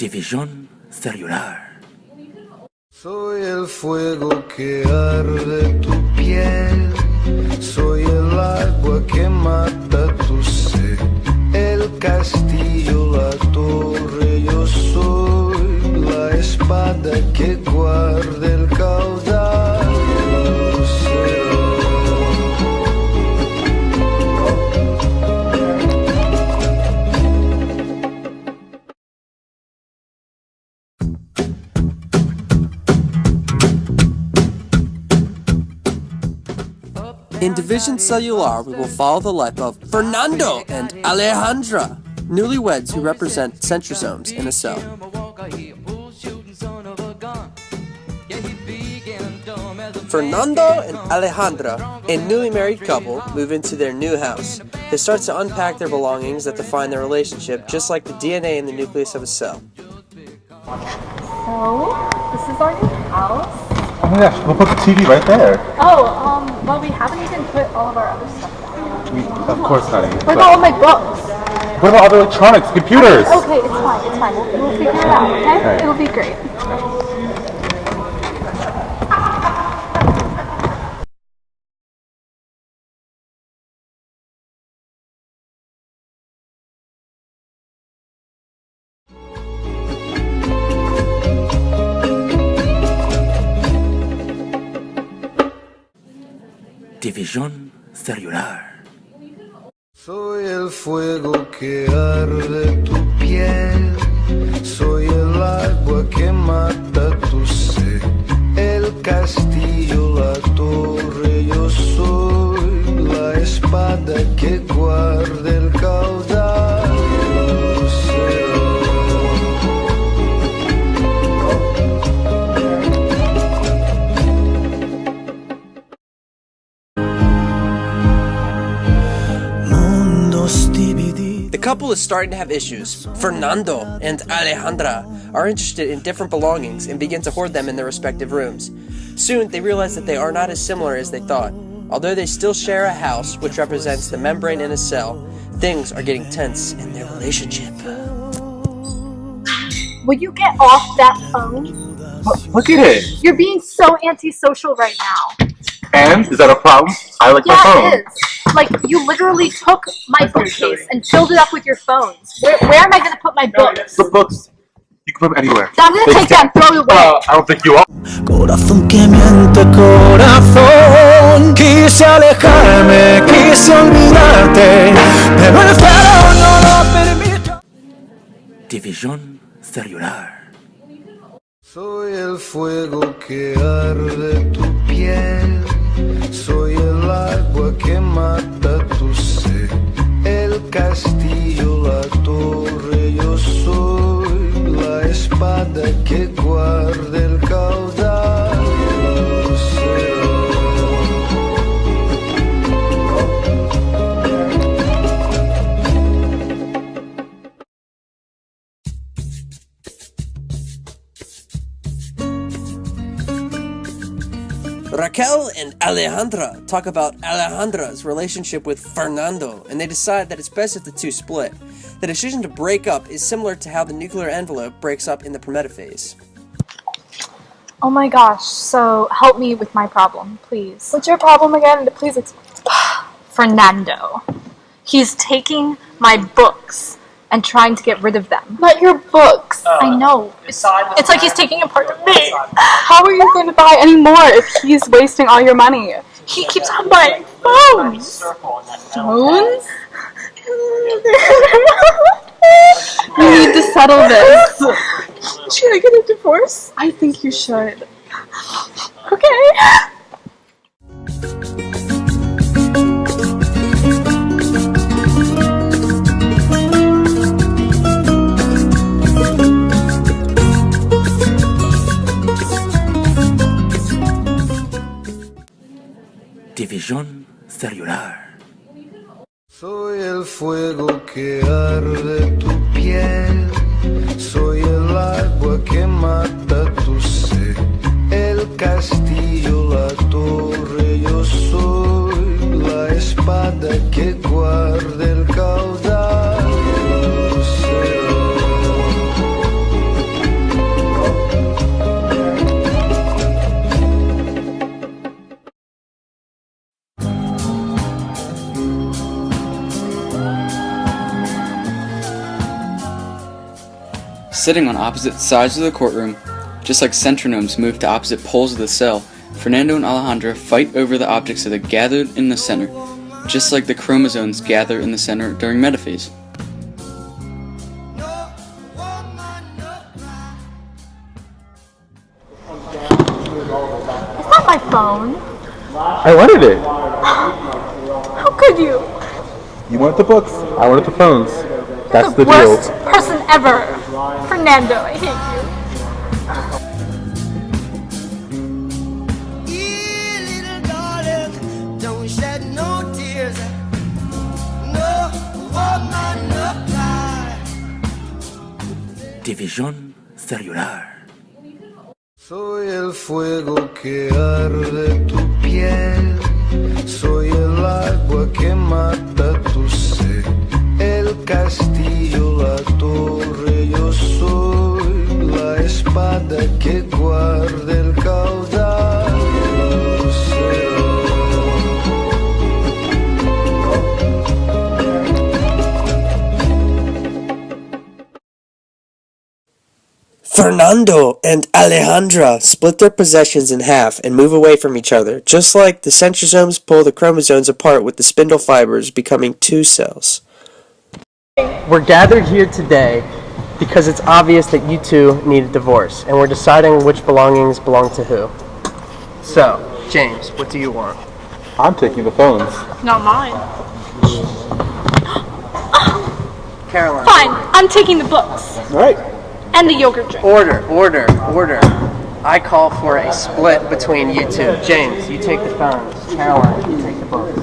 División Celular. Soy el fuego que arde tu piel, soy el agua que mata tu sed, el castillo, la torre, yo soy la espada que guarda el caudal del océano. In Division Celular, we will follow the life of Fernando and Alejandra, newlyweds who represent centrosomes in a cell. Fernando and Alejandra, a newly married couple, move into their new house. They start to unpack their belongings that define their relationship, just like the DNA in the nucleus of a cell. So, this is our new house. Oh my gosh, we'll put the TV right there. Oh, well, we haven't even put all of our other stuff down. Of course, honey. What about all my books? What about other electronics, computers? Okay, it's fine. We'll figure it out, okay? Right. It'll be great. División Celular. Soy el fuego que arde tu piel, soy el agua que mata tu sed, el castillo, la torre, yo soy la espada que guarda el caudal del océano. The couple is starting to have issues. Fernando and Alejandra are interested in different belongings and begin to hoard them in their respective rooms. Soon, they realize that they are not as similar as they thought. Although they still share a house, which represents the membrane in a cell, things are getting tense in their relationship. Will you get off that phone? Look at it. You're being so antisocial right now. And? Is that a problem? I like my phone. Yeah, it is. Like, you literally took my bookcase and filled it up with your phones. Where am I going to put my books? The books, you can put them anywhere. I'm going to take them and throw it away. I don't think you are. Corazón que miente, corazón. Quise alejarme, quise olvidarte, pero el cielo no lo permitió. División Celular. Soy el fuego que arde tu piel, soy el agua que mata tu sed, el castillo, la torre, yo soy la espada que guarda el caudal del océano. Raquel and Alejandra talk about Alejandra's relationship with Fernando, and they decide that it's best if the two split. The decision to break up is similar to how the nuclear envelope breaks up in the prometaphase. Oh my gosh, so help me with my problem, please. What's your problem again? Please explain. Fernando. He's taking my books and trying to get rid of them. Not your books. I know. It's like he's taking a part of me. How are you going to buy any more if he's wasting all your money? He keeps on buying phones. Phones? You need to settle this. Should I get a divorce? I think you should. Okay. División Celular. Soy el fuego que arde tu piel, soy el agua que mata tu sed, el castillo, la torre, yo soy la espada que guarda el caudal del océano. Sitting on opposite sides of the courtroom, just like centronomes move to opposite poles of the cell, Fernando and Alejandra fight over the objects that are gathered in the center, just like the chromosomes gather in the center during metaphase. Is that my phone? I wanted it. How could you? You wanted the books. I wanted the phones. That's the worst deal. person ever. Fernando, I hate you. Little darling, don't shed no tears. No woman, no cry. División celular. Soy el fuego que arde tu piel, soy el agua que mata tu sed, el castillo, la torre, yo soy la espada que guarda el caudal del océano. Fernando and Alejandra split their possessions in half and move away from each other, just like the centrosomes pull the chromosomes apart with the spindle fibers becoming two cells. We're gathered here today because it's obvious that you two need a divorce, and we're deciding which belongings belong to who. So, James, what do you want? I'm taking the phones. Not mine. Caroline. Fine, I'm taking the books. All right. And the yogurt drink. Order. I call for a split between you two. James, you take the phones. Caroline, you take the books.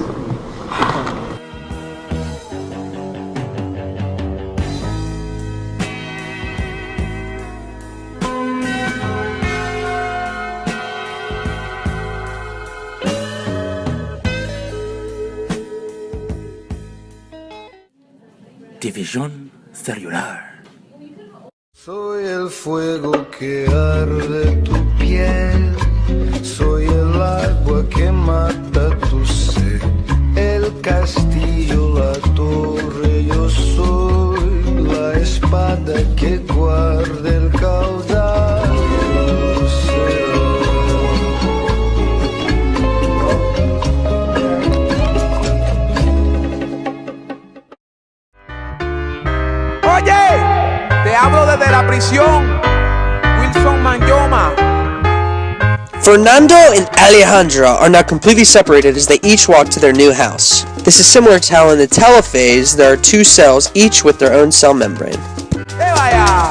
División celular. Soy el fuego que arde tu piel, soy el agua que mata tu sed, el castillo, la torre, yo soy la espada que guarda el caudal del océano. Oye, te hablo desde la prisión, Wilson Manyoma. Fernando and Alejandra are now completely separated as they each walk to their new house. This is similar to how in the telophase there are two cells, each with their own cell membrane. Vaya.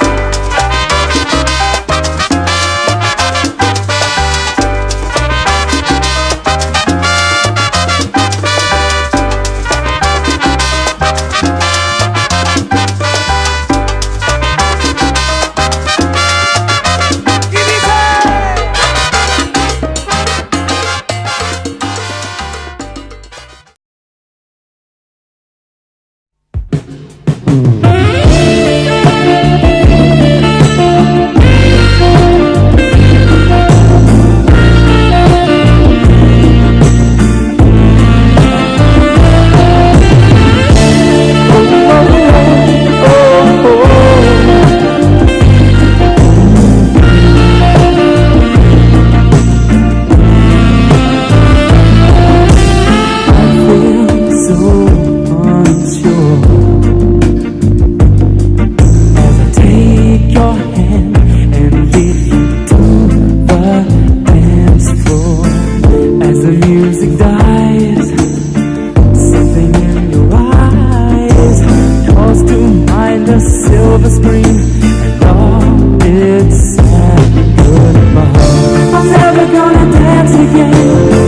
silver screen and all its sad goodbye. I'm never gonna dance again.